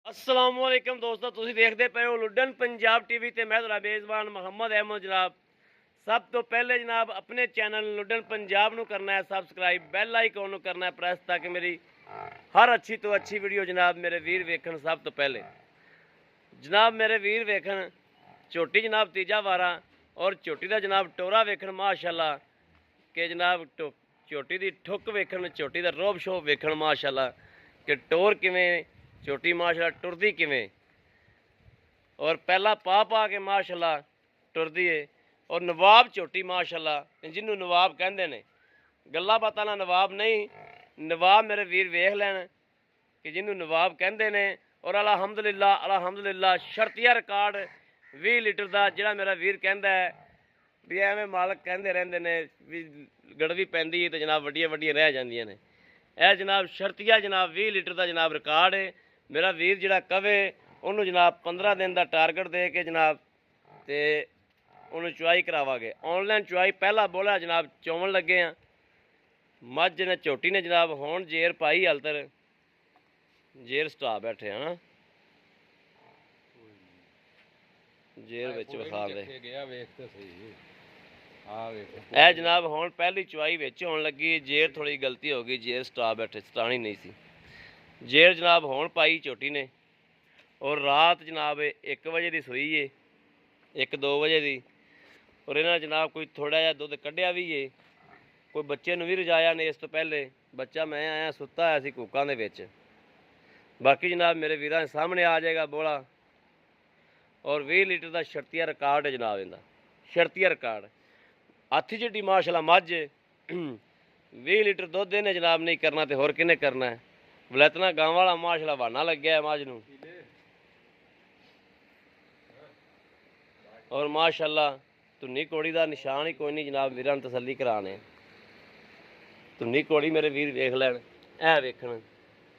अस्सलाम वालेकुम दोस्तों, तुसीं देखते पे हो लुडन पंजाब टीवी ते मैं तुहाडा मेज़बान मोहम्मद अहमद जनाब। सब तो पहले जनाब अपने चैनल लुडन पंजाब नू करना है सबसक्राइब, बैल आइकॉन नू करना है प्रेस ताकि मेरी हर अच्छी तो अच्छी वीडियो जनाब मेरे वीर वेखन। सब तो पहले जनाब मेरे वीर वेखन झोटी जनाब तीजा वारा और झोटी का जनाब टोरा वेखन माशाल्लाह के जनाब झोटी की ठुक वेखन, झोटी का रोब शोब वेखन माशाल्लाह कि टोर किवें झोटी माशाल्लाह टुरदी किवें और पहला पा के माशाल्लाह टुरदी है। और नवाब झोटी माशाल्लाह जिन्हों नवाब कहते हैं, गल्ला बातां ना नवाब नहीं, नवाब मेरे वीर वेख लैन कि जिन्हों नवाब कहते हैं। और अलहमदुलिल्लाह शर्तिया रिकॉर्ड 20 लीटर का जोड़ा मेरा वीर कहता है भी एवें मालक कहते रहते हैं भी गड़वी पैंदी है तो जनाब वड्डियां वड्डियां रह जांदियां ने। यह जनाब शर्तिया जनाब 20 लीटर का जनाब रिकॉर्ड है। मेरा वीर जिहड़ा कवे उन्होंने जनाब 15 दिन का टारगेट दे के जनाब तो उन्होंने चुआई करावांगे। ऑनलाइन चुआई पहला बोला जनाब चौवन लगे हैं। मझ ने झोटी ने जनाब हुण जेर पाई हलतर जेर सटा बैठे हैं ना जेर विच विखा दे ए जनाब हुण पहली चुआई विच होण लगी। जेर थोड़ी गलती हो गई, जेर सटा बैठे, सटानी नहीं सी जेर जनाब हुण पाई झोटी ने। और रात जनाब 1 बजे की सूई है, 1-2 बजे की। और इन्होंने जनाब कोई थोड़ा जहा दुध कढ़िया भी है, कोई बच्चे भी रजाया ने। इस तो पहले बच्चा मैं आया सुता आया सी कूकां दे विच। बाकी जनाब मेरे वीरां सामने आ जाएगा बोला। और 20 लीटर का शर्तिया रिकॉर्ड है जनाब इनका, शर्तिया रिकॉर्ड हाथी जिड्डी माशाल्लाह मझ 20 लीटर दुध इन्हें जनाब नहीं करना तो होर किन्ने करना है। वलैतना गांव वाला माशाल्लाह बहाना लग्या है मझ नूं। और माशाल्लाह धुन्नी कोड़ी का निशान ही कोई नहीं जनाब, वीरां तसल्ली कराने। धुन्नी कोड़ी मेरे वीर वेख लैन, ऐ वेखन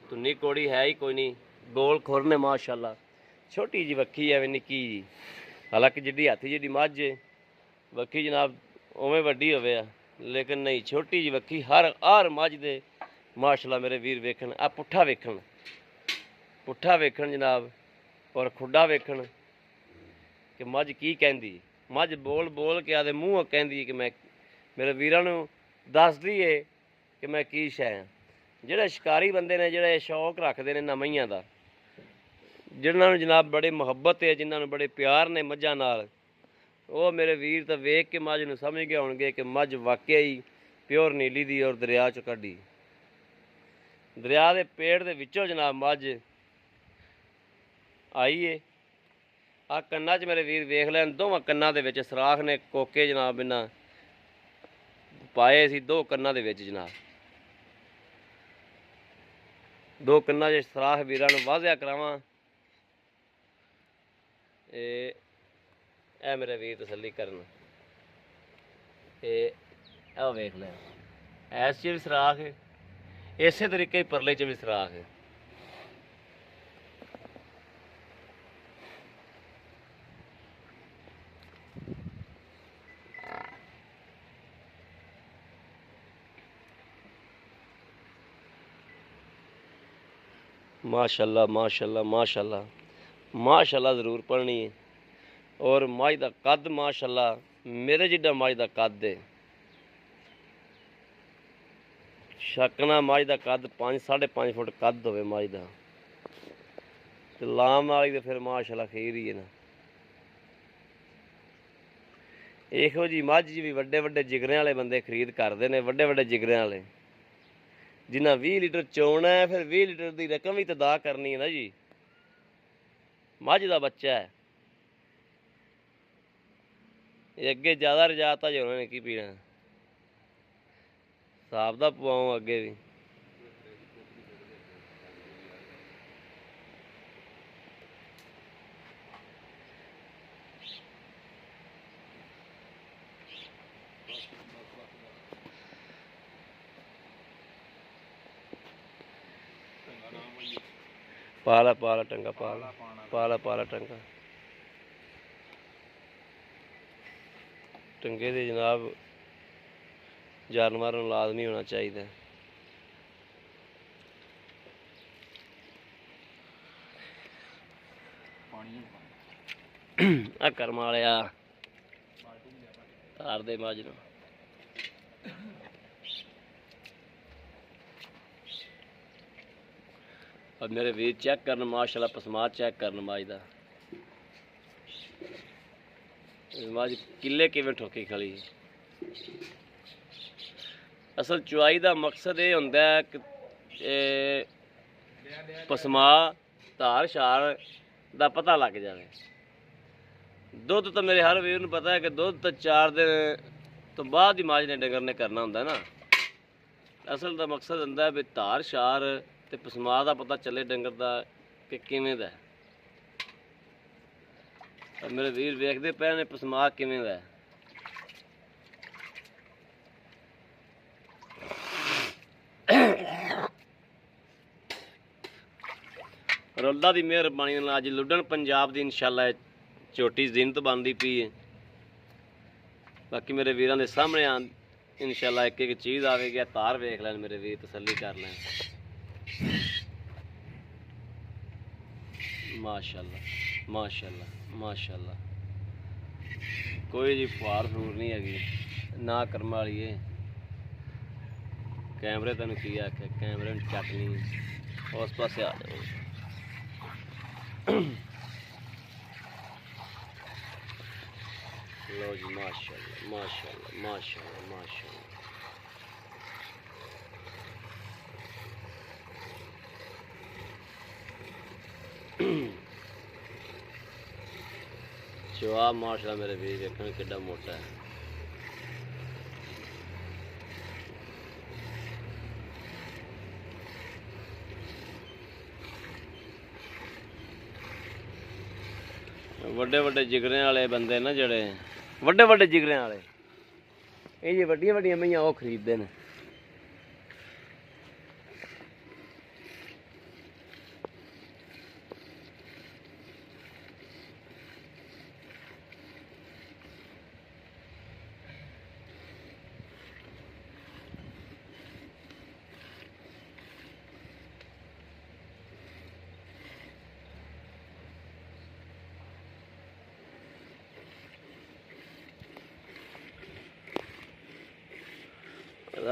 धुन्नी कोड़ी है ही कोई नहीं, गोल खुर ने माशाल्लाह। छोटी जी वक्खी है निक्की जी, हालांकि जिड्डी हाथी जिड्डी मझ वक्खी जनाब उवें वड्डी होवे आ, लेकिन नहीं छोटी जी वक्खी हर मझ दे माशाल्लाह मेरे वीर वेखन। आ पुट्ठा वेखन, पुट्ठा वेखन जनाब और खुड्डा वेखन कि मझ की कहंदी। मझ बोल बोल के आदे मूँह कहंदी कि मैं मेरे वीरां नूं दसदी है कि मैं की शै हाँ। जिहड़े शिकारी बंदे ने जिहड़े शौक रखते हैं नमइयां दा, जिन्होंने जनाब बड़े मुहब्बत है, जिन्होंने बड़े प्यार ने मझां नाल, वो मेरे वीर तो वेख के मझ नूं समझ गए होणगे कि मझ वाकई ही प्योर नीली दी और दरिया चों कड्ढी। दरिया के पेड़ के विचों जनाब मझ आई है। आ कन्ना च मेरे वीर वेख लैन, दोवां कन्ना दे विच सराख ने कोके जनाब इन्हां पाए सी। 2 कन्ना दे विच जनाब 2 कन्ना च सराख वीरां नूं वाज़िया करावां। ए मेरे वीर तसल्ली करन, ए वेख लैन ऐस च भी सराख है, इसे तरीके परले च भी सराख है। माशाल्लाह माशाल्लाह माशाल्लाह माशाल्लाह ज़रूर पढ़नी है। और मझ का कद माशाल्लाह मेरे जिड्डा मझ का कद है, शकना मझ का कद 5-5.5 फुट कद होवे मझ का। तो लाम वाली तो फिर माशाल्लाह खीर ही है ना। इहो जी मझ भी वड्डे वड्डे जिगरें वाले बंदे खरीद करते हैं, वड्डे वड्डे जिगरें वाले जिन्हें 20 लीटर चोना है, फिर 20 लीटर की रकम भी तो अदा करनी है ना जी। मझ का बच्चा है ये, अगे ज़्यादा रजाता जो उन्होंने की पीना, हिसाब का पवाऊँ अगे भी। पाला पाला टंगा पाला पाला पाला टंगा टंगे दे जनाब जानवर लाजमी होना चाहिए। ਆ ਕਰਮ ਵਾਲਿਆ ਤਾਰ ਦੇ ਮੱਝ ਨੂੰ। और मेरे वीर चेक करन माशाल्लाह पसमा चेक करन मज का मज किले किवें ठोकी खड़ी। असल चुआई का मकसद ये होंदा है कि पसमा धार शार का पता लग जाए। दुध तो मेरे हर वीर नूं पता है कि दुध तो 4 दिन तो बाद ही मज ने डंगर ने करना होंदा ना। असल का मकसद होंदा है भी धार शार ते पसमा का पता चले डंगर का कि किवें दा है। मेरे वीर वेखदे पे ने पसमा किवें दा है। अल्लाह दी मेहरबानी नाल अज लुडन पंजाब दी इंशाअल्लाह छोटी जिनत बनती पई है। बाकी मेरे वीरां दे सामने इंशाअल्लाह एक एक चीज़ आवेगी। तार वेख लैन मेरे वीर, तसल्ली कर लैन। माशाअल्लाह माशाअल्लाह माशाअल्लाह, कोई जी फार फूर नहीं हैगी ना करम वाली है। कैमरे तेन की आख्या, कैमरे चक नहीं उस पास आ जाओ। लो जी माशाअल्लाह माशाअल्लाह माशाअल्लाह माशाअल्लाह। जवाब माशाल्लाह मेरे वीर देखने कितना मोटा है। वड्डे वड्डे जिगरे वाले बंदे ना जड़े वड्डे वड्डे जिगरे वाले ये जी वड्डियां वड्डियां मैयां वो खरीदते हैं।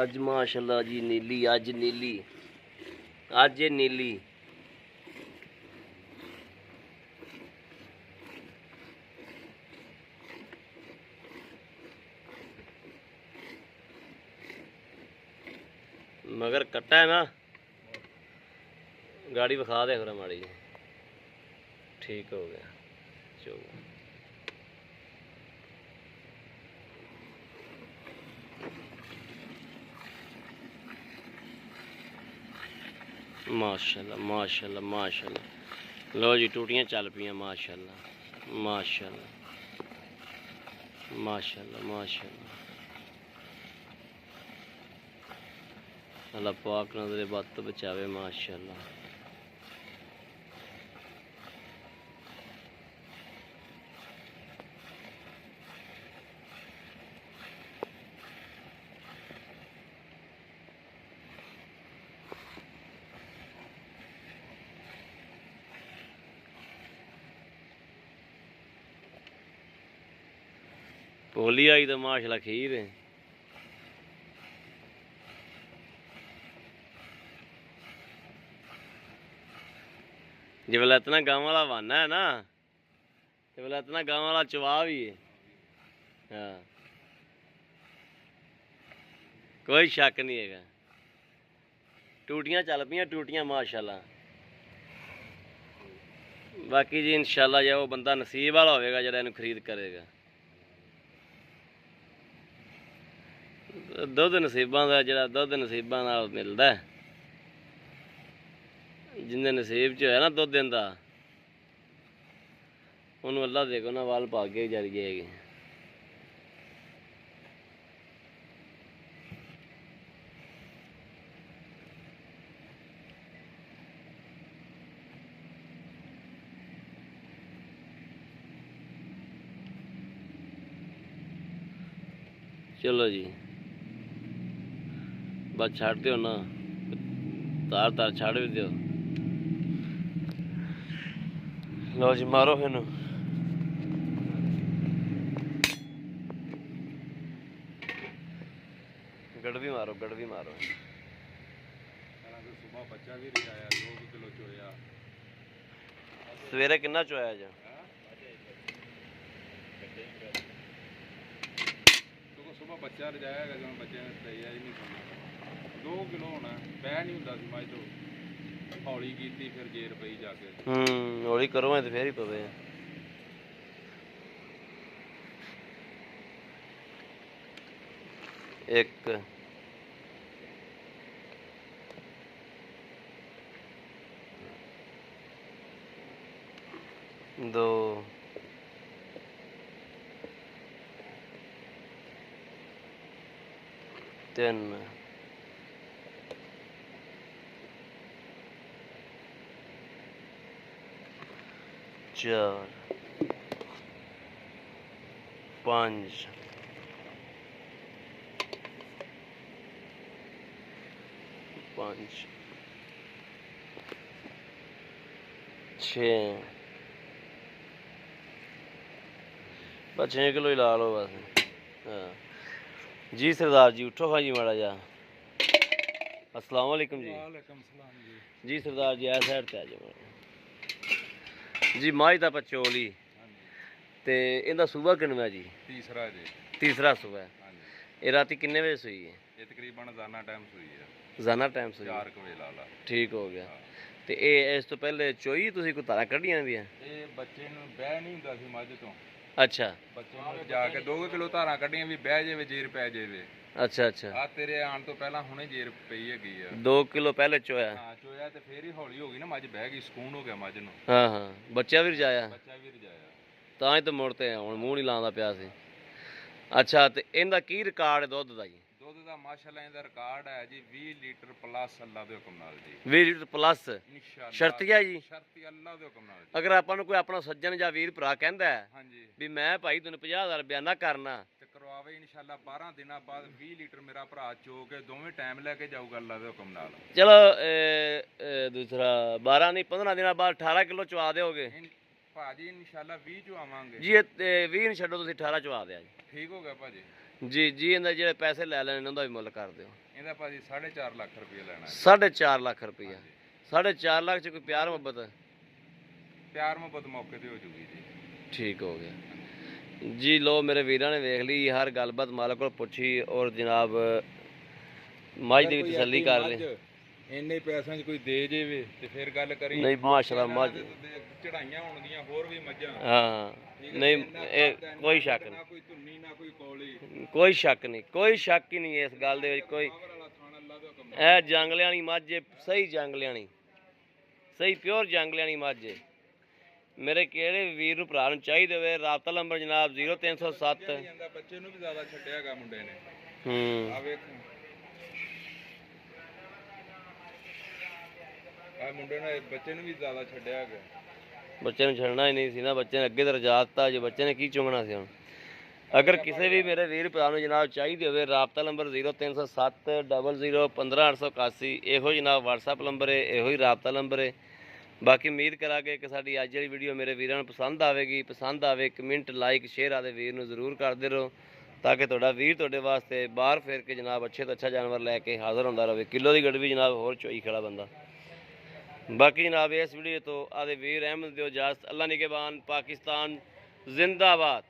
अज माशाल्लाह जी नीली, अज नीली, अज नीली। मगर कट्टा है ना, गाड़ी विखा दे फिर माड़ी। ठीक हो गया चलो। माशाल्लाह माशाल्लाह माशाल्लाह। लो जी टूटियां चल पियां माशाल्लाह माशाल्लाह माशाल्लाह माशाल्लाह। अल्लाह पाक नज़रे बद तो बचावे माशाल्लाह। पोली आई तो माशाल्लाह खीर है। जिसलै इतना गाँव वाला वाना है ना, जिसलै इतना गाँव वाला चवा भी है। हाँ कोई शक नहीं है। टूटियां चल पियां टूटियां माशाल्लाह। बाकी जी इंशाल्लाह जो वो बंदा नसीब वाला होगा जरा इन्हू खरीद करेगा। दुध नसीबां दा जरा दुध नसीबां नाल मिलदा है। जिन्ने नसीब च होया ना दुध दिंदा उन्होंने अल्लाह देखो ना वाल भागे जारी जाएगी। चलो जी बस छड़ दो ना, तार तार छड़ भी दो। ਲਓ ਜੀ ਮਾਰੋ ਇਹਨੂੰ। ਗੜਵੀ ਮਾਰੋ, ਗੜਵੀ ਮਾਰੋ। ਸੁਬਾ ਬੱਚਾ ਵੀ ਰਜਾਇਆ 2 ਕਿਲੋ ਚੋਇਆ। ਸਵੇਰੇ ਕਿੰਨਾ ਚੋਇਆ ਜਾ? ਸੁਬਾ ਬੱਚਾ ਰਜਾਇਆ ਹੈਗਾ ਜਦੋਂ ਬੱਚੇ ਨੇ ਤਈਆ ਹੀ ਨਹੀਂ ਕਰਨਾ। 2 ਕਿਲੋ ਹੋਣਾ, ਬਹਿ ਨਹੀਂ ਹੁੰਦਾ ਸੀ ਮੱਝ ਤੋਂ। ਹੌਲੀ ਕੀਤੀ ਫਿਰ ਜੇਰ ਪਈ ਜਾ ਕੇ। ਹੌਲੀ ਕਰੋ ਤੇ ਫੇਰ ਹੀ ਪਵੇ। ਇੱਕ 2 3 4 5 6 बस 6 किलो ही ला लो बस। हाँ जी सरदार जी उठो हाँ जी माड़ा जा। अस्सलाम वालेकुम जी। वालेकुम सलाम जी। जी सरदार जी ऐ साइड ते आ जाओ जी। माझ दा पचोली ते इंदा सूबा किन्नवा जी? तीसरा जी। तीसरा सूबा है। हाँ जी। ये राती किन्ने बजे सोई है? ये तकरीबन जाना टाइम सोई है। जाना टाइम सोई 4 बजे ला ला। ठीक हो गया। ਤੇ ਇਹ ਇਸ ਤੋਂ ਪਹਿਲੇ ਚੋਈ ਤੁਸੀਂ ਕੋਈ ਧਾਰਾਂ ਕੱਢੀਆਂ ਦੀਆਂ? ਇਹ ਬੱਚੇ ਨੂੰ ਬਹਿ ਨਹੀਂ ਹੁੰਦਾ ਸੀ ਮੱਝ ਤੋਂ। ਅੱਛਾ ਬੱਚੇ ਨੂੰ ਜਾ ਕੇ 2 ਕਿਲੋ ਧਾਰਾਂ ਕੱਢੀਆਂ ਵੀ ਬਹਿ ਜਾਵੇ ਜੇਰ ਪੈ ਜਾਵੇ। ਅੱਛਾ ਅੱਛਾ। ਆ ਤੇਰੇ ਆਉਣ ਤੋਂ ਪਹਿਲਾਂ ਹੁਣੇ ਜੇਰ ਪਈ ਹੈਗੀ ਆ। 2 ਕਿਲੋ ਪਹਿਲੇ ਚੋਇਆ? ਹਾਂ ਚੋਇਆ ਤੇ ਫੇਰ ਹੀ ਹੌਲੀ ਹੋ ਗਈ ਨਾ ਮੱਝ, ਬਹਿ ਗਈ, ਸਕੂਨ ਹੋ ਗਿਆ ਮੱਝ ਨੂੰ। ਹਾਂ ਹਾਂ ਬੱਚਾ ਵੀ ਰਜਾਇਆ? ਬੱਚਾ ਵੀ ਰਜਾਇਆ ਤਾਂ ਹੀ ਤਾਂ ਮੁੜ ਤੇ ਹੁਣ ਮੂੰਹ ਨਹੀਂ ਲਾਉਂਦਾ ਪਿਆ ਸੀ। ਅੱਛਾ ਤੇ ਇਹਦਾ ਕੀ ਰਿਕਾਰਡ ਹੈ ਦੁੱਧ ਦਾ ਜੀ? ਦੁੱਧ ਦਾ ਮਾਸ਼ਾਅੱਲਾ ਇਹਦਾ ਰਿਕਾਰਡ ਹੈ ਜੀ 20 ਲੀਟਰ ਪਲੱਸ ਅੱਲਾ ਦੇ ਹੁਕਮ ਨਾਲ ਜੀ। 20 ਲੀਟਰ ਪਲੱਸ ਇਨਸ਼ਾਅੱਲਾ। ਸ਼ਰਤੀਆ ਜੀ? ਸ਼ਰਤੀ ਅੱਲਾ ਦੇ ਹੁਕਮ ਨਾਲ ਜੀ। ਅਗਰ ਆਪਾਂ ਨੂੰ ਕੋਈ ਆਪਣਾ ਸੱਜਣ ਜਾਂ ਵੀਰ ਭਰਾ ਕਹਿੰਦਾ ਹੈ ਹਾਂਜੀ ਵੀ ਮੈਂ ਭਾਈ ਤੈਨੂੰ 50,000 ਬਿਆਨਾ ਕਰਨਾ ਤੇ ਕਰਵਾਵੇ ਇਨਸ਼ਾਅੱਲਾ 12 ਦਿਨਾਂ ਬਾਅਦ 20 ਲੀਟਰ ਮੇਰਾ ਭਰਾ ਚੋ ਕੇ ਦੋਵੇਂ ਟਾਈਮ ਲੈ ਕੇ ਜਾਊਗਾ ਅੱਲਾ ਦੇ ਹੁਕਮ ਨਾਲ। ਚਲੋ ਦੂਸਰਾ 12 ਨਹੀਂ 15 ਦਿਨਾਂ ਬਾਅਦ 18 ਕਿਲੋ ਚਵਾ ਦਿਓਗੇ ਭਾਜੀ? ਇਨਸ਼ਾਅੱਲਾ 20 ਚ ਆਵਾਂਗੇ ਜੀ। ਇਹ 20 ਨਹੀਂ ਛੱਡੋ ਤੁਸੀਂ 18 ਚਵਾ ਦਿਆ ਜੀ। ਠੀਕ ਹੋ ਗਿਆ ਭਾਜੀ। ਜੀ ਜੀ ਇਹਦਾ ਜਿਹੜੇ ਪੈਸੇ ਲੈ ਲੈਣੇ ਉਹਦਾ ਵੀ ਮੁੱਲ ਕਰ ਦਿਓ। ਇਹਦਾ ਭਾਜੀ 4.5 ਲੱਖ ਰੁਪਏ ਲੈਣਾ ਹੈ। 4.5 ਲੱਖ ਰੁਪਈਆ? 4.5 ਲੱਖ ਚ ਕੋਈ ਪਿਆਰ ਮੁਹੱਬਤ? ਪਿਆਰ ਮੁਹੱਬਤ ਮੌਕੇ ਤੇ ਹੋ ਜੂਗੀ ਜੀ। ਠੀਕ ਹੋ ਗਿਆ ਜੀ। ਲੋ ਮੇਰੇ ਵੀਰਾਂ ਨੇ ਵੇਖ ਲਈ ਹਰ ਗੱਲਬਾਤ ਮਾਲਕ ਕੋਲ ਪੁੱਛੀ ਔਰ ਜਨਾਬ ਮੱਝ ਦੀ ਵੀ ਤਸੱਲੀ ਕਰ ਲਈ। ਇੰਨੇ ਪੈਸਿਆਂ 'ਚ ਕੋਈ ਦੇ ਜਾਵੇ ਤੇ ਫਿਰ ਗੱਲ ਕਰੀ। ਨਹੀਂ ਮਾਸ਼ਾਅੱਲਾ ਮੱਝ ਚੜਾਈਆਂ ਹੋਣਗੀਆਂ ਹੋਰ ਵੀ ਮੱਝਾਂ। ਹਾਂ ਨਹੀਂ ਇਹ ਕੋਈ ਸ਼ੱਕ ਨਾ ਨਹੀਂ, ਕੋਈ ਧੁੰਨੀ ਨਾ ਕੋਈ ਕੌਲੀ। ਕੋਈ ਸ਼ੱਕ ਨਹੀਂ, ਕੋਈ ਸ਼ੱਕ ਹੀ ਨਹੀਂ ਇਸ ਗੱਲ ਦੇ ਵਿੱਚ। ਕੋਈ ਇਹ ਜੰਗਲਿਆਂ ਵਾਲੀ ਮੱਝ ਹੈ, ਸਹੀ ਜੰਗਲਿਆਂ ਵਾਲੀ, ਸਹੀ ਪਿਓਰ ਜੰਗਲਿਆਂ ਵਾਲੀ ਮੱਝ ਹੈ। ਮੇਰੇ ਕਿਹੜੇ ਵੀਰ ਨੂੰ ਭਰਾ ਨੂੰ ਚਾਹੀਦੇ ਹੋਵੇ ਰਾਬਤਾ ਨੰਬਰ ਜਨਾਬ 0307। ਬੱਚੇ ਨੂੰ ਵੀ ਜ਼ਿਆਦਾ ਛੱਡਿਆ ਹੈਗਾ ਮੁੰਡੇ ਨੇ। ਆ ਵੇਖ ਆ ਮੁੰਡੇ ਨੇ ਬੱਚੇ ਨੂੰ ਵੀ ਜ਼ਿਆਦਾ ਛੱਡਿਆ ਹੈਗਾ। ਬੱਚੇ ਨੂੰ ਛੱਡਣਾ ਹੀ ਨਹੀਂ ਸੀ ਨਾ, ਬੱਚੇ ਨੇ ਅੱਗੇ ਤਾਂ ਰਜਾ ਦਿੱਤਾ, ਜੇ ਬੱਚੇ ਨੇ ਕੀ ਚੁੰਗਣਾ ਸੀ ਹੁਣ। ਅਗਰ ਕਿਸੇ ਵੀ ਮੇਰੇ ਵੀਰ ਭਰਾ ਨੂੰ ਜਨਾਬ ਚਾਹੀਦੇ ਹੋਵੇ ਰਾਬਤਾ ਨੰਬਰ 0307 00 15 881 ਇਹੋ ਜਨਾਬ WhatsApp ਨੰਬਰ ਹੈ, ਇਹੋ ਹੀ ਰਾਬਤਾ ਨੰਬਰ ਹੈ। ਬਾਕੀ ਉਮੀਦ ਕਰਾਂਗੇ ਕਿ ਸਾਡੀ ਅੱਜ ਵਾਲੀ ਵੀਡੀਓ ਮੇਰੇ ਵੀਰਾਂ ਨੂੰ ਪਸੰਦ ਆਵੇਗੀ। ਪਸੰਦ ਆਵੇ ਕਮੈਂਟ ਲਾਈਕ ਸ਼ੇਅਰ ਆਦੇ ਵੀਰ ਨੂੰ ਜ਼ਰੂਰ ਕਰਦੇ ਰਹੋ ਤਾਂ ਕਿ ਤੁਹਾਡਾ ਵੀਰ ਤੁਹਾਡੇ ਵਾਸਤੇ ਬਾਹਰ ਫਿਰ ਕੇ ਜਨਾਬ ਅੱਛੇ ਤੋਂ ਅੱਛਾ ਜਾਨਵਰ ਲੈ ਕੇ ਹਾਜ਼ਰ ਹੁੰਦਾ ਰਹੇ। ਕਿਲੋ ਦੀ ਗੜਵੀ ਜਨਾਬ ਹੋਰ ਚੋਈ ਖੜਾ ਬੰਦਾ। बाकी जनाब इस वीडियो तो आदे वीर अहमद दियो इजाज़त। अल्लाह निगहबान। पाकिस्तान जिंदाबाद।